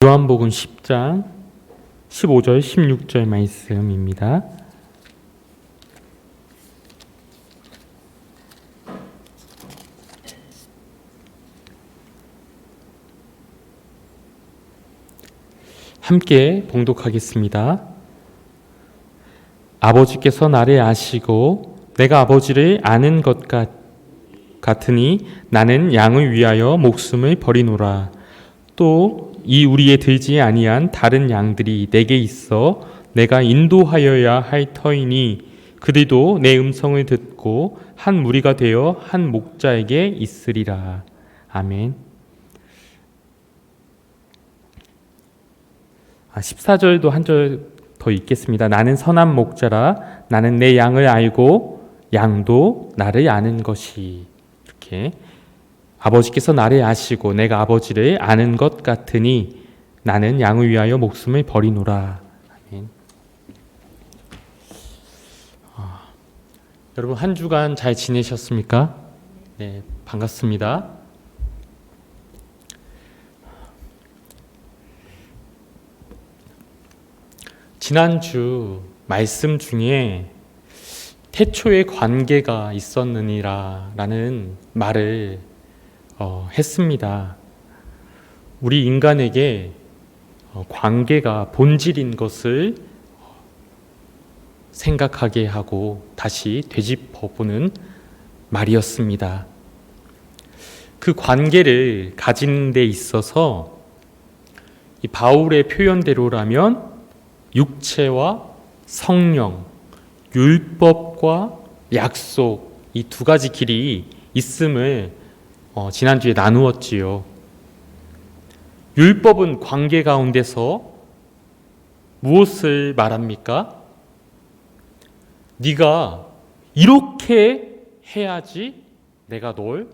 요한복음 10장 15절 16절 말씀입니다. 함께 봉독하겠습니다. 아버지께서 나를 아시고 내가 아버지를 아는 것 같으니 나는 양을 위하여 목숨을 버리노라. 또 이 우리에 들지 아니한 다른 양들이 내게 있어 내가 인도하여야 할 터이니 그들도 내 음성을 듣고 한 무리가 되어 한 목자에게 있으리라. 아멘. 14절도 한 절 더 읽겠습니다. 나는 선한 목자라. 나는 내 양을 알고 양도 나를 아는 것이. 이렇게 아버지께서 나를 아시고 내가 아버지를 아는 것 같으니 나는 양을 위하여 목숨을 버리노라. 아멘. 여러분 한 주간 잘 지내셨습니까? 네, 반갑습니다. 지난주 말씀 중에 태초에 관계가 있었느니라 라는 말을 했습니다. 우리 인간에게 관계가 본질인 것을 생각하게 하고 다시 되짚어보는 말이었습니다. 그 관계를 가진 데 있어서 이 바울의 표현대로라면 육체와 성령, 율법과 약속 이 두 가지 길이 있음을 지난주에 나누었지요. 율법은 관계 가운데서 무엇을 말합니까? 네가 이렇게 해야지 내가 널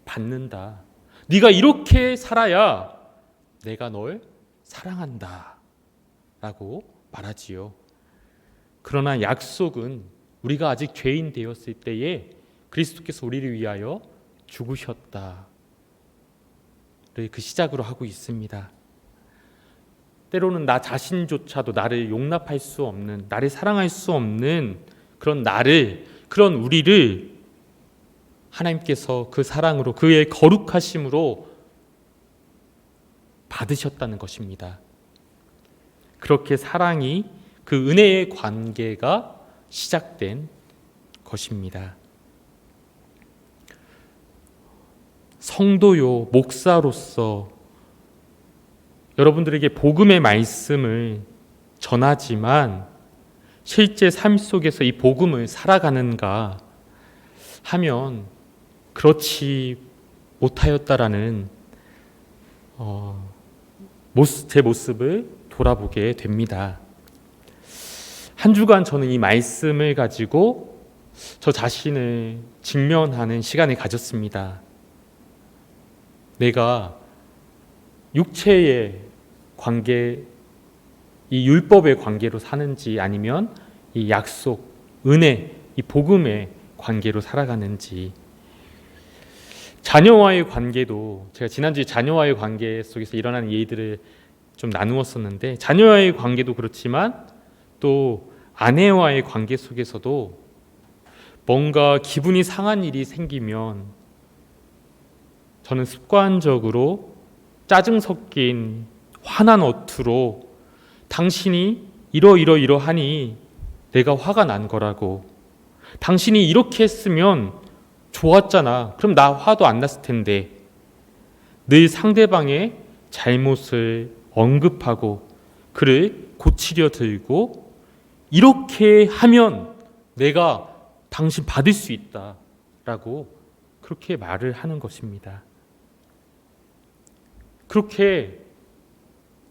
받는다. 네가 이렇게 살아야 내가 널 사랑한다 라고 말하지요. 그러나 약속은 우리가 아직 죄인 되었을 때에 그리스도께서 우리를 위하여 죽으셨다를 그 시작으로 하고 있습니다. 때로는 나 자신조차도 나를 용납할 수 없는, 나를 사랑할 수 없는 그런 우리를 하나님께서 그 사랑으로 그의 거룩하심으로 받으셨다는 것입니다. 그렇게 사랑이 그 은혜의 관계가 시작된 것입니다. 성도요, 목사로서 여러분들에게 복음의 말씀을 전하지만 실제 삶 속에서 이 복음을 살아가는가 하면 그렇지 못하였다라는 제 모습을 돌아보게 됩니다. 한 주간 저는 이 말씀을 가지고 저 자신을 직면하는 시간을 가졌습니다. 내가 육체의 관계, 이 율법의 관계로 사는지 아니면 이 약속, 은혜, 이 복음의 관계로 살아가는지. 자녀와의 관계도 제가 지난주에 자녀와의 관계 속에서 일어나는 일들을 좀 나누었었는데 자녀와의 관계도 그렇지만 또 아내와의 관계 속에서도 뭔가 기분이 상한 일이 생기면 저는 습관적으로 짜증 섞인 화난 어투로 당신이 이러하니 내가 화가 난 거라고, 당신이 이렇게 했으면 좋았잖아, 그럼 나 화도 안 났을 텐데, 늘 상대방의 잘못을 언급하고 그를 고치려 들고 이렇게 하면 내가 당신 받을 수 있다라고 그렇게 말을 하는 것입니다. 그렇게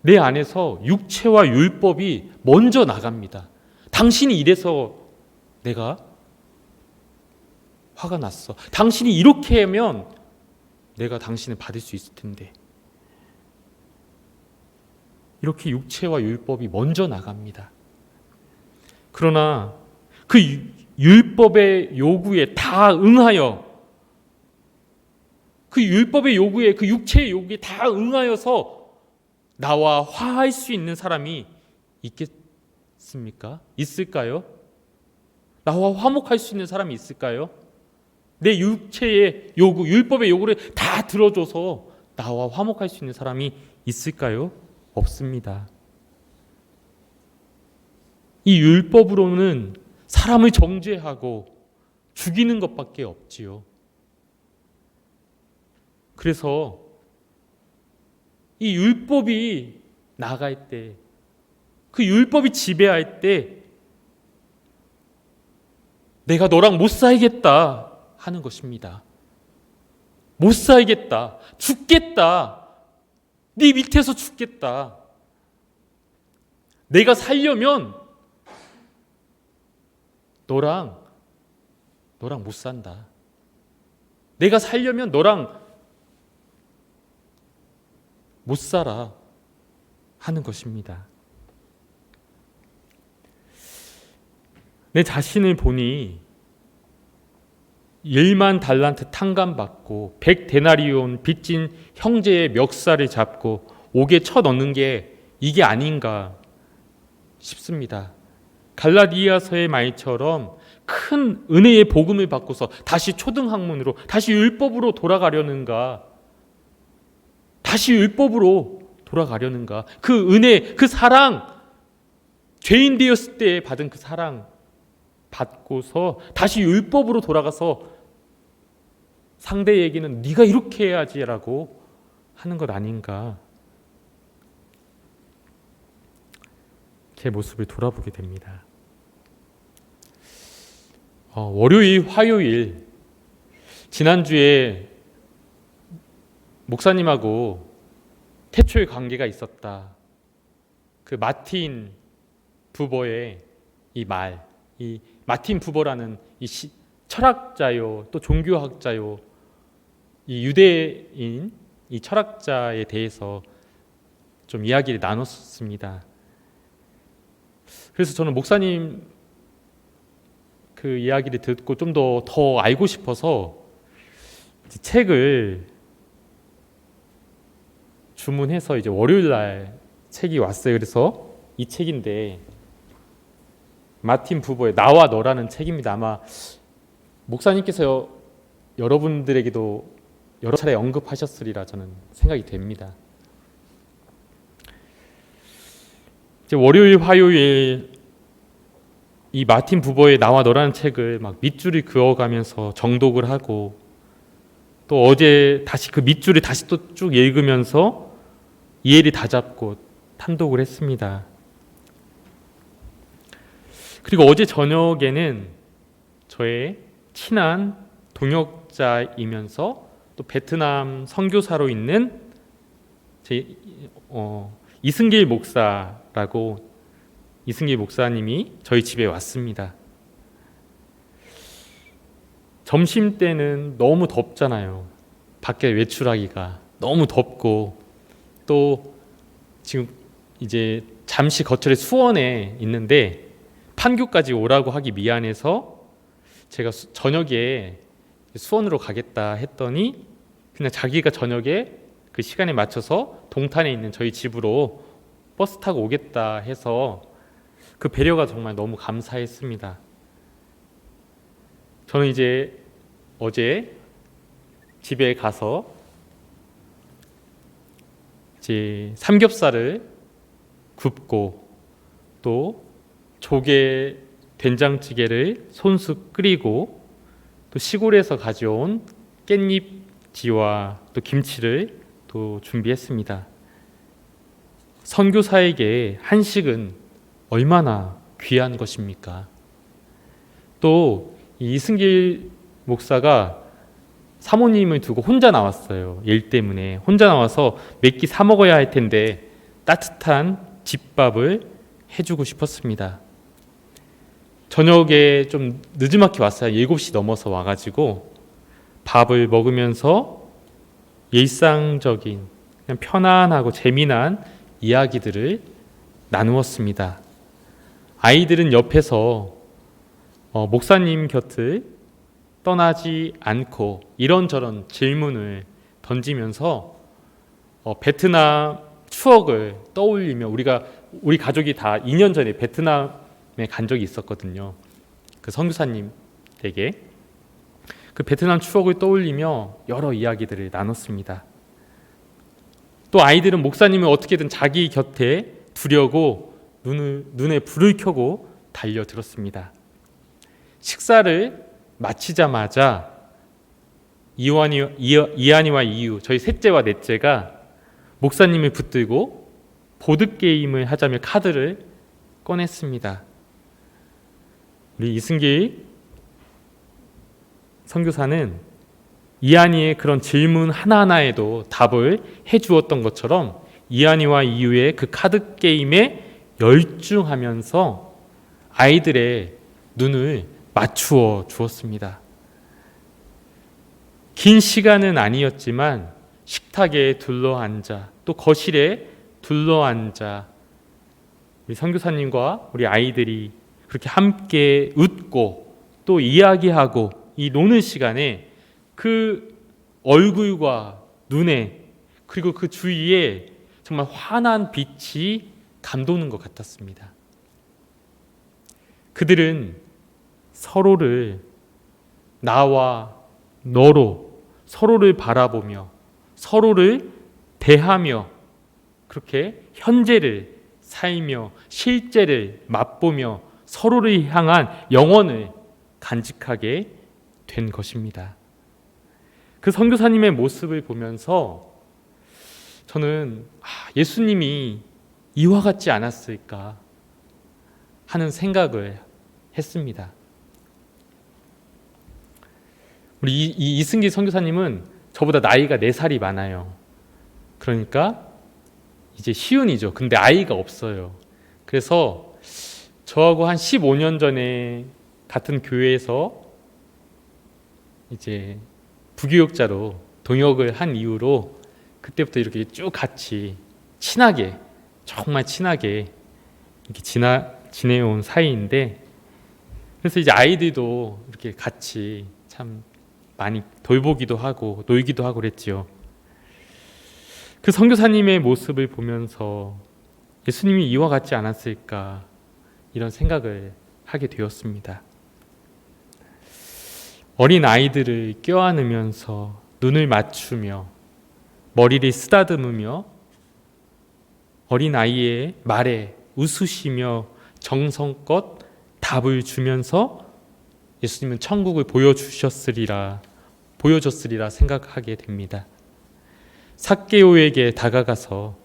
내 안에서 육체와 율법이 먼저 나갑니다. 당신이 이래서 내가 화가 났어. 당신이 이렇게 하면 내가 당신을 받을 수 있을 텐데. 이렇게 육체와 율법이 먼저 나갑니다. 그러나 그 율법의 요구에 다 응하여 그 율법의 요구에, 그 육체의 요구에 다 응하여서 나와 화할 수 있는 사람이 있겠습니까? 있을까요? 나와 화목할 수 있는 사람이 있을까요? 내 육체의 요구, 율법의 요구를 다 들어줘서 나와 화목할 수 있는 사람이 있을까요? 없습니다. 이 율법으로는 사람을 정죄하고 죽이는 것밖에 없지요. 그래서 이 율법이 나갈 때, 그 율법이 지배할 때 내가 너랑 못 살겠다 하는 것입니다. 못 살겠다, 죽겠다, 네 밑에서 죽겠다. 내가 살려면 너랑 못 산다. 내가 살려면 너랑 못 살아 하는 것입니다. 내 자신을 보니 1만 달란트 탕감받고 100데나리온 빚진 형제의 멱살을 잡고 옥에 쳐넣는 게 이게 아닌가 싶습니다. 갈라디아서의 말처럼 큰 은혜의 복음을 받고서 다시 초등학문으로, 다시 율법으로 돌아가려는가? 다시 율법으로 돌아가려는가? 그 은혜, 그 사랑, 죄인 되었을 때 받은 그 사랑 받고서 다시 율법으로 돌아가서 상대에게는 네가 이렇게 해야지라고 하는 것 아닌가? 제 모습을 돌아보게 됩니다. 월요일, 화요일 지난주에 목사님하고 태초의 관계가 있었다. 그 마틴 부버의 이 마틴 부버라는 이 철학자요, 또 종교학자요, 이 유대인 이 철학자에 대해서 좀 이야기를 나눴습니다. 그래서 저는 목사님 그 이야기를 듣고 좀 더 알고 싶어서 책을 주문해서 이제 월요일 날 책이 왔어요. 그래서 이 책인데 마틴 부버의 나와 너라는 책입니다. 아마 목사님께서 여러분들에게도 여러 차례 언급하셨으리라 저는 생각이 됩니다. 이제 월요일, 화요일 이 마틴 부버의 나와 너라는 책을 막 밑줄을 그어가면서 정독을 하고 또 어제 다시 그 밑줄을 다시 또 쭉 읽으면서 이해를 다잡고 탐독을 했습니다. 그리고 어제 저녁에는 저의 친한 동역자이면서 또 베트남 선교사로 있는 이승길 목사라고 이승길 목사님이 저희 집에 왔습니다. 점심 때는 너무 덥잖아요. 밖에 외출하기가 너무 덥고 또 지금 이제 잠시 거처를 수원에 있는데 판교까지 오라고 하기 미안해서 제가 저녁에 수원으로 가겠다 했더니 그냥 자기가 저녁에 그 시간에 맞춰서 동탄에 있는 저희 집으로 버스 타고 오겠다 해서 그 배려가 정말 너무 감사했습니다. 저는 이제 어제 집에 가서 이제 삼겹살을 굽고 또 조개 된장찌개를 손수 끓이고 또 시골에서 가져온 깻잎지와 또 김치를 또 준비했습니다. 선교사에게 한식은 얼마나 귀한 것입니까? 또 이승길 목사가 사모님을 두고 혼자 나왔어요. 일 때문에 혼자 나와서 몇 끼 사 먹어야 할 텐데 따뜻한 집밥을 해주고 싶었습니다. 저녁에 좀 늦지막히 왔어요. 7시 넘어서 와가지고 밥을 먹으면서 일상적인 그냥 편안하고 재미난 이야기들을 나누었습니다. 아이들은 옆에서 목사님 곁을 떠나지 않고 이런저런 질문을 던지면서 베트남 추억을 떠올리며 우리 가족이 다 2년 전에 베트남에 간 적이 있었거든요. 그 선교사님 댁에 그 베트남 추억을 떠올리며 여러 이야기들을 나눴습니다. 또 아이들은 목사님을 어떻게든 자기 곁에 두려고 눈에 불을 켜고 달려들었습니다. 식사를 마치자마자 이한이와 이유, 저희 셋째와 넷째가 목사님을 붙들고 보드게임을 하자며 카드를 꺼냈습니다. 우리 이승길 선교사는 이한이의 그런 질문 하나하나에도 답을 해주었던 것처럼 이한이와 이유의 그 카드 게임에 열중하면서 아이들의 눈을 맞추어 주었습니다. 긴 시간은 아니었지만 식탁에 둘러앉아 또 거실에 둘러앉아 우리 선교사님과 우리 아이들이 그렇게 함께 웃고 또 이야기하고 이 노는 시간에 그 얼굴과 눈에 그리고 그 주위에 정말 환한 빛이 감도는 것 같았습니다. 그들은 서로를 나와 너로 서로를 바라보며 서로를 대하며 그렇게 현재를 살며 실제를 맛보며 서로를 향한 영혼을 간직하게 된 것입니다. 그 선교사님의 모습을 보면서 저는 예수님이 이와 같지 않았을까 하는 생각을 했습니다. 우리 이승기 선교사님은 저보다 나이가 4살이 많아요. 그러니까 이제 시운이죠. 근데 아이가 없어요. 그래서 저하고 한 15년 전에 같은 교회에서 이제 부교육자로 동역을 한 이후로 그때부터 이렇게 쭉 같이 친하게 정말 친하게 이렇게 지내온 사이인데 그래서 이제 아이들도 이렇게 같이 참 많이 돌보기도 하고 놀기도 하고 그랬지요. 그 선교사님의 모습을 보면서 예수님이 이와 같지 않았을까 이런 생각을 하게 되었습니다. 어린 아이들을 껴안으면서 눈을 맞추며 머리를 쓰다듬으며 어린 아이의 말에 웃으시며 정성껏 답을 주면서 예수님은 천국을 보여줬으리라 생각하게 됩니다. 삭개오에게 다가가서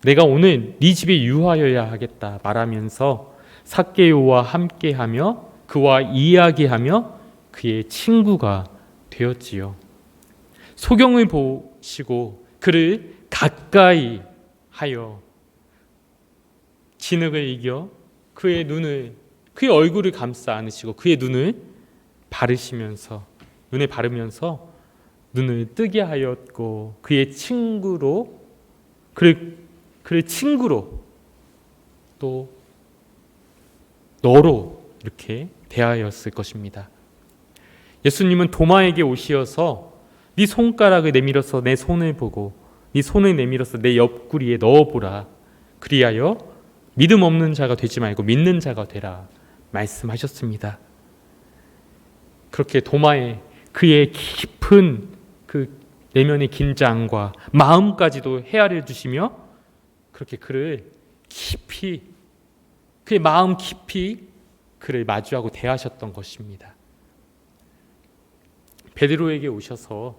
내가 오늘 네 집에 유하여야 하겠다 말하면서 삭개오와 함께하며 그와 이야기하며 그의 친구가 되었지요. 소경을 보시고 그를 가까이 하여 진흙을 이겨 그의 얼굴을 감싸 안으시고 그의 눈에 바르면서 눈을 뜨게 하였고 그의 친구로 그를 친구로 또 너로 이렇게 대하였을 것입니다. 예수님은 도마에게 오시어서 네 손가락을 내밀어서 내 손을 보고 네 손을 내밀어서 내 옆구리에 넣어보라. 그리하여 믿음 없는 자가 되지 말고 믿는 자가 되라 말씀하셨습니다. 그렇게 도마에 그의 깊은 그 내면의 긴장과 마음까지도 헤아려 주시며 그렇게 그의 마음 깊이 그를 마주하고 대하셨던 것입니다. 베드로에게 오셔서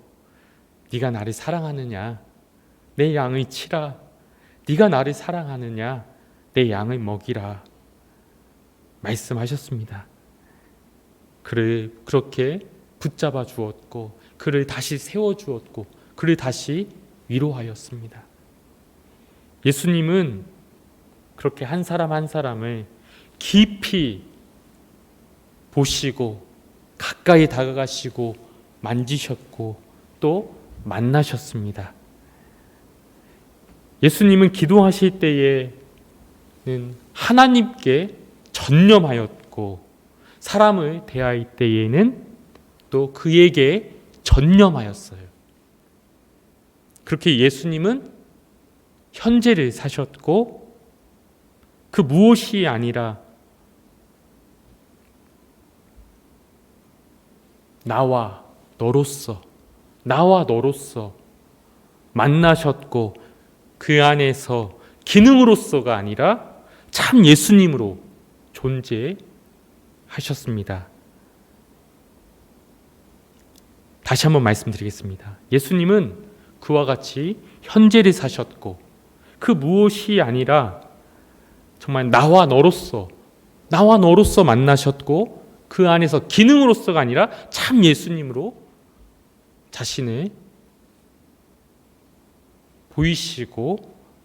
네가 나를 사랑하느냐? 내 양을 치라. 네가 나를 사랑하느냐? 내 양을 먹이라 말씀하셨습니다. 그를 그렇게 붙잡아 주었고 그를 다시 세워 주었고 그를 다시 위로하였습니다. 예수님은 그렇게 한 사람 한 사람을 깊이 보시고 가까이 다가가시고 만지셨고 또 만나셨습니다. 예수님은 기도하실 때에는 하나님께 전념하였고 사람을 대할 때에는 또 그에게 전념하였어요. 그렇게 예수님은 현재를 사셨고 그 무엇이 아니라 나와 너로서 만나셨고 그 안에서 기능으로서가 아니라 참 예수님으로 존재하셨습니다. 다시 한번 말씀드리겠습니다. 예수님은 그와 같이 현재를 사셨고 그 무엇이 아니라 정말 나와 너로서 만나셨고 그 안에서 기능으로서가 아니라 참 예수님으로 자신을 보이시고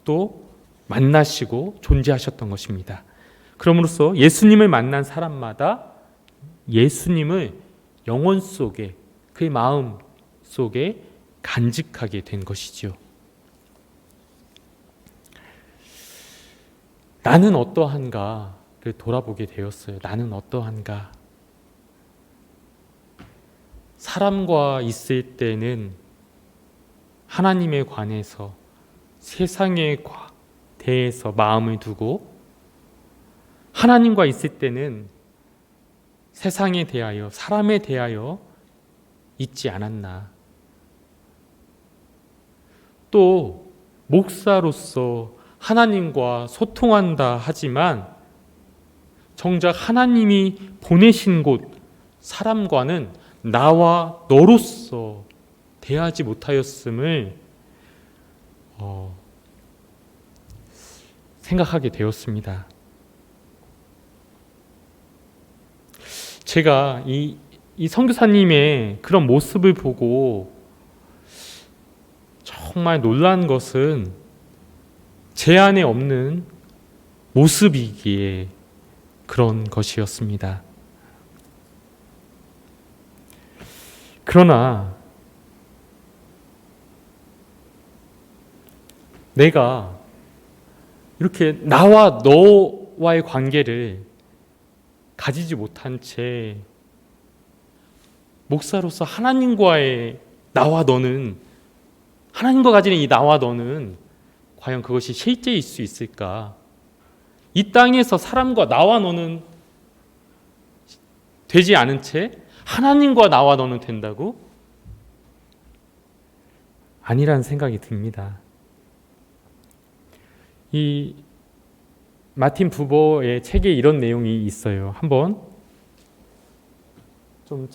또 만나시고 존재하셨던 것입니다. 그럼으로써 예수님을 만난 사람마다 예수님을 영혼 속에 그의 마음 속에 간직하게 된 것이죠. 나는 어떠한가를 돌아보게 되었어요. 나는 어떠한가? 사람과 있을 때는 하나님에 관해서 세상에 대해서 마음을 두고 하나님과 있을 때는 세상에 대하여 사람에 대하여 있지 않았나. 또 목사로서 하나님과 소통한다 하지만 정작 하나님이 보내신 곳 사람과는 나와 너로서 대하지 못하였음을 생각하게 되었습니다. 제가 이 선교사님의 그런 모습을 보고 정말 놀란 것은 제 안에 없는 모습이기에 그런 것이었습니다. 그러나 내가 이렇게 나와 너와의 관계를 가지지 못한 채 목사로서 하나님과의 하나님과 가지는 이 나와 너는 과연 그것이 실제일 수 있을까? 이 땅에서 사람과 나와 너는 되지 않은 채 하나님과 나와 너는 된다고? 아니라는 생각이 듭니다. 이 마틴 부버의 책에 이런 내용이 있어요. 한번 좀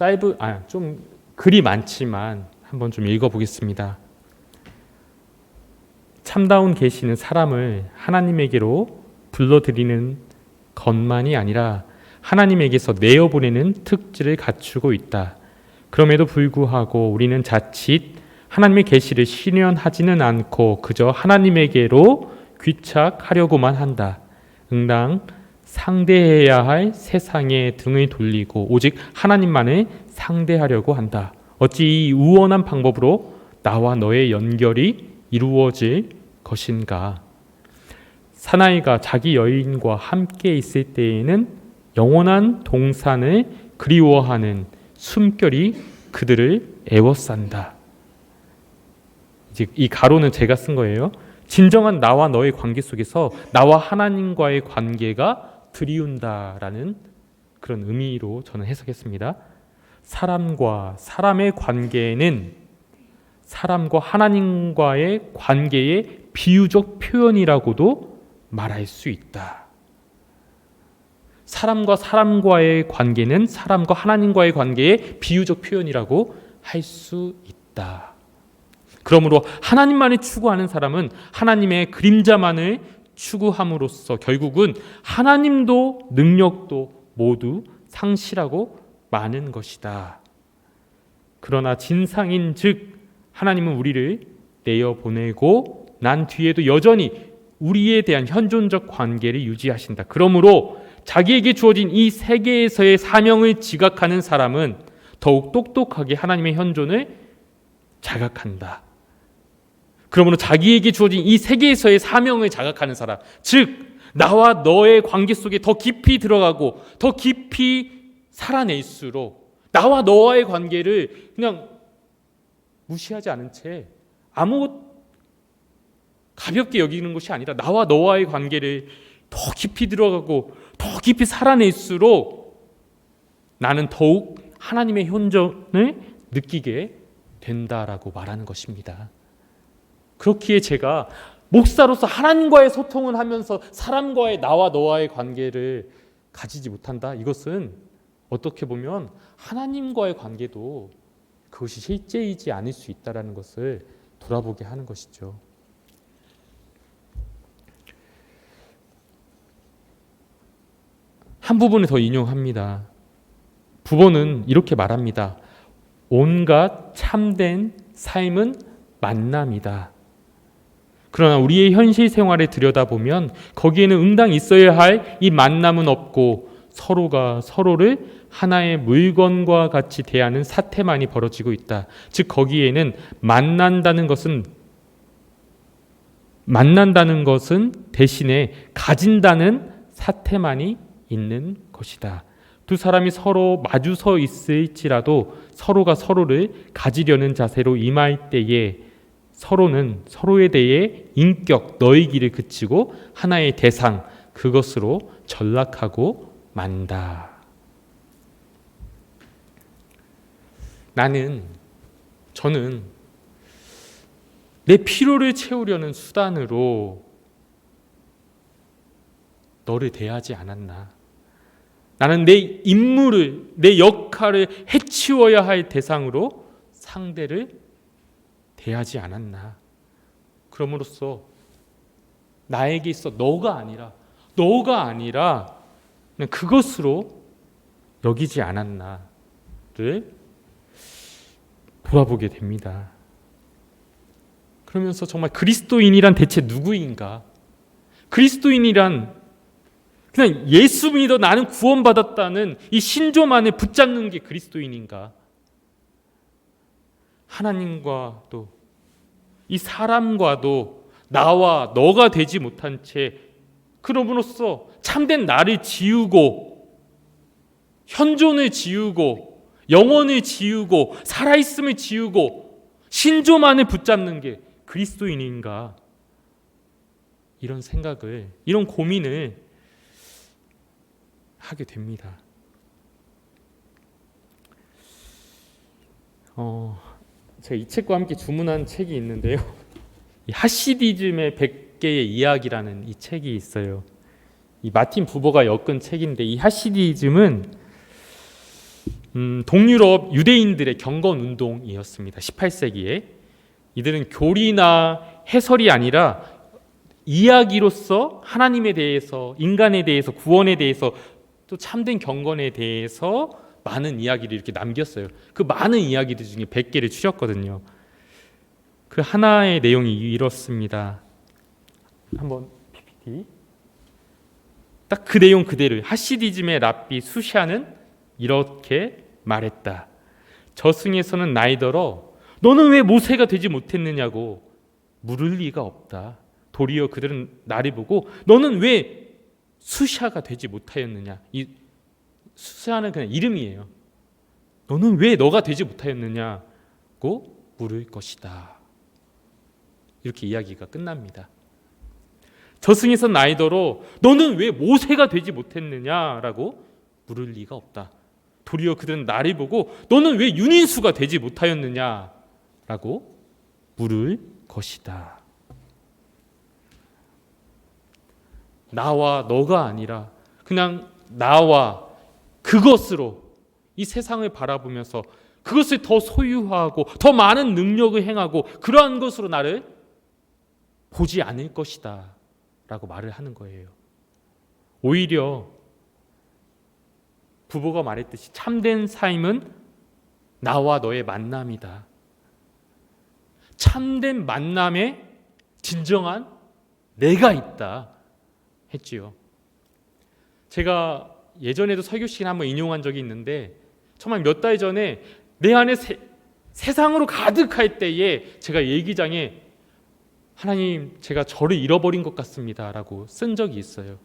좀 글이 많지만 한번 좀 읽어보겠습니다. 참다운 계시는 사람을 하나님에게로 불러들이는 것만이 아니라 하나님에게서 내어보내는 특질을 갖추고 있다. 그럼에도 불구하고 우리는 자칫 하나님의 계시를 실현하지는 않고 그저 하나님에게로 귀착하려고만 한다. 응당 상대해야 할 세상에 등을 돌리고 오직 하나님만을 상대하려고 한다. 어찌 이 우원한 방법으로 나와 너의 연결이 이루어질 것인가? 사나이가 자기 여인과 함께 있을 때에는 영원한 동산을 그리워하는 숨결이 그들을 애워싼다. 이제 이 가로는 제가 쓴 거예요. 진정한 나와 너의 관계 속에서 나와 하나님과의 관계가 드리운다라는 그런 의미로 저는 해석했습니다. 사람과 사람의 관계는 사람과 하나님과의 관계의 비유적 표현이라고도 말할 수 있다. 사람과 사람과의 관계는 사람과 하나님과의 관계의 비유적 표현이라고 할 수 있다. 그러므로 하나님만을 추구하는 사람은 하나님의 그림자만을 추구함으로써 결국은 하나님도 능력도 모두 상실하고 마는 것이다. 그러나 진상인 즉 하나님은 우리를 내어보내고 난 뒤에도 여전히 우리에 대한 현존적 관계를 유지하신다. 그러므로 자기에게 주어진 이 세계에서의 사명을 지각하는 사람은 더욱 똑똑하게 하나님의 현존을 자각한다. 그러므로 자기에게 주어진 이 세계에서의 사명을 자각하는 사람, 즉 나와 너의 관계 속에 더 깊이 들어가고 더 깊이 살아낼수록 나와 너와의 관계를 그냥 무시하지 않은 채 아무 가볍게 여기는 것이 아니라 나와 너와의 관계를 더 깊이 들어가고 더 깊이 살아낼수록 나는 더욱 하나님의 현존을 느끼게 된다라고 말하는 것입니다. 그렇기에 제가 목사로서 하나님과의 소통을 하면서 사람과의 나와 너와의 관계를 가지지 못한다. 이것은 어떻게 보면 하나님과의 관계도 그것이 실제이지 않을 수 있다는 것을 돌아보게 하는 것이죠. 한 부분을 더 인용합니다. 부모는 이렇게 말합니다. 온갖 참된 삶은 만남이다. 그러나 우리의 현실 생활에 들여다보면 거기에는 응당 있어야 할 이 만남은 없고 서로가 서로를 하나의 물건과 같이 대하는 사태만이 벌어지고 있다. 즉 거기에는 만난다는 것은 대신에 가진다는 사태만이 있는 것이다. 두 사람이 서로 마주 서 있을지라도 서로가 서로를 가지려는 자세로 임할 때에 서로는 서로에 대해 인격, 너의 길을 그치고 하나의 대상, 그것으로 전락하고 만다. 저는 내 필요를 채우려는 수단으로 너를 대하지 않았나. 나는 내 임무를, 내 역할을 해치워야 할 대상으로 상대를 대하지 않았나. 그럼으로써 나에게 있어 너가 아니라 그냥 그것으로 여기지 않았나를 돌아보게 됩니다. 그러면서 정말 그리스도인이란 대체 누구인가? 그리스도인이란 그냥 예수 믿어 나는 구원받았다는 이 신조만을 붙잡는 게 그리스도인인가? 하나님과도 이 사람과도 나와 너가 되지 못한 채 그럼으로써 참된 나를 지우고 현존을 지우고 영혼을 지우고 살아있음을 지우고 신조만을 붙잡는 게 그리스도인인가? 이런 생각을, 이런 고민을 하게 됩니다. 제가 이 책과 함께 주문한 책이 있는데요. 이 하시디즘의 100개의 이야기라는 이 책이 있어요. 이 마틴 부버가 엮은 책인데 이 하시디즘은 동유럽 유대인들의 경건 운동이었습니다. 18세기에 이들은 교리나 해설이 아니라 이야기로서 하나님에 대해서, 인간에 대해서, 구원에 대해서, 또 참된 경건에 대해서 많은 이야기를 이렇게 남겼어요. 그 많은 이야기들 중에 100개를 추렸거든요. 그 하나의 내용이 이렇습니다. 한번 PPT. 딱 그 내용 그대로 하시디즘의 랍비 수샤는 이렇게 말했다. 저승에서는 나이더러 너는 왜 모세가 되지 못했느냐고 물을 리가 없다. 도리어 그들은 나를 보고 너는 왜 수샤가 되지 못하였느냐. 이 수샤는 그냥 이름이에요. 너는 왜 너가 되지 못하였느냐고 물을 것이다. 이렇게 이야기가 끝납니다. 저승에서 나이더러 너는 왜 모세가 되지 못했느냐라고 물을 리가 없다. 도리어 그들은 나를 보고 너는 왜 윤인수가 되지 못하였느냐라고 물을 것이다. 나와 너가 아니라 그냥 나와 그것으로 이 세상을 바라보면서 그것을 더 소유하고 더 많은 능력을 행하고 그러한 것으로 나를 보지 않을 것이다 라고 말을 하는 거예요. 오히려 부부가 말했듯이 참된 삶은 나와 너의 만남이다. 참된 만남에 진정한 내가 있다 했지요. 제가 예전에도 설교 시간에 한번 인용한 적이 있는데 정말 몇 달 전에 내 안에 세상으로 가득할 때에 제가 예기장에 하나님 제가 저를 잃어버린 것 같습니다 라고 쓴 적이 있어요.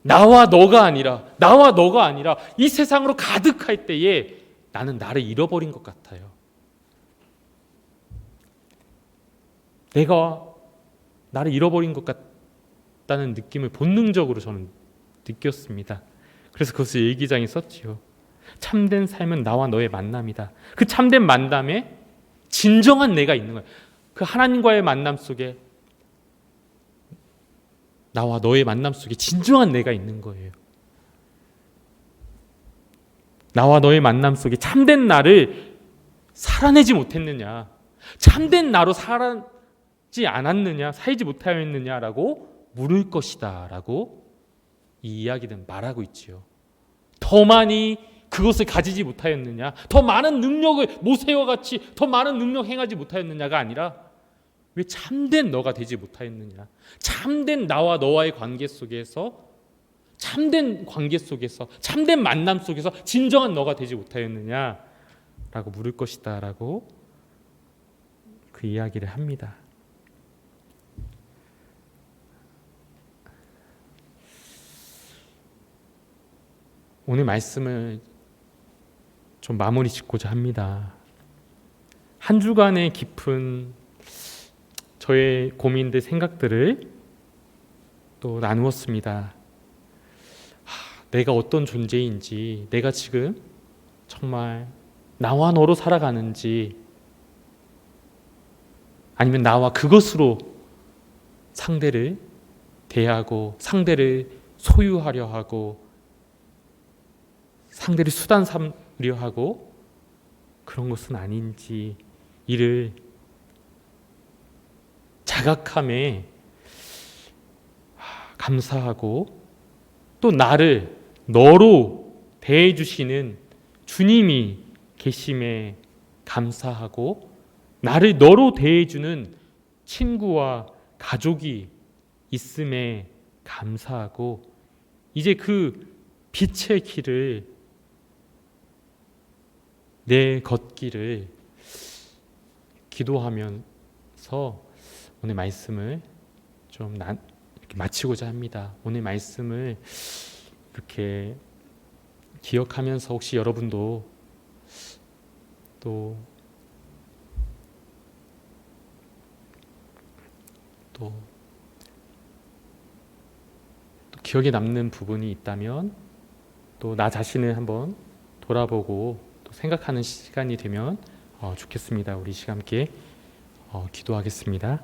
나와 너가 아니라 이 세상으로 가득할 때에 나는 나를 잃어버린 것 같아요. 내가 나를 잃어버린 것 같다는 느낌을 본능적으로 저는 느꼈습니다. 그래서 그것을 일기장에 썼지요. 참된 삶은 나와 너의 만남이다. 그 참된 만남에 진정한 내가 있는 거예요. 그 하나님과의 만남 속에, 나와 너의 만남 속에 진정한 내가 있는 거예요. 나와 너의 만남 속에 참된 나를 살아내지 못했느냐, 참된 나로 살지 않았느냐, 살지 못하였느냐라고 물을 것이다 라고 이 이야기는 말하고 있지요. 더 많이 그것을 가지지 못하였느냐, 더 많은 능력을 모세와 같이 더 많은 능력 행하지 못하였느냐가 아니라 왜 참된 너가 되지 못하였느냐, 참된 나와 너와의 관계 속에서, 참된 관계 속에서, 참된 만남 속에서 진정한 너가 되지 못하였느냐라고 물을 것이다 라고 그 이야기를 합니다. 오늘 말씀을 좀 마무리 짓고자 합니다. 한 주간의 깊은 저의 고민들, 생각들을 또 나누었습니다. 내가 어떤 존재인지, 내가 지금 정말 나와 너로 살아가는지, 아니면 나와 그것으로 상대를 대하고 상대를 소유하려 하고 상대를 수단 삼으려 하고 그런 것은 아닌지, 이를 자각함에 감사하고, 또 나를 너로 대해 주시는 주님이 계심에 감사하고, 나를 너로 대해 주는 친구와 가족이 있음에 감사하고, 이제 그 빛의 길을, 내 걷기를 기도하면서 오늘 말씀을 좀 이렇게 마치고자 합니다. 오늘 말씀을 이렇게 기억하면서 혹시 여러분도 또 기억에 남는 부분이 있다면 또 나 자신을 한번 돌아보고 또 생각하는 시간이 되면 좋겠습니다. 우리 시간 함께 기도하겠습니다.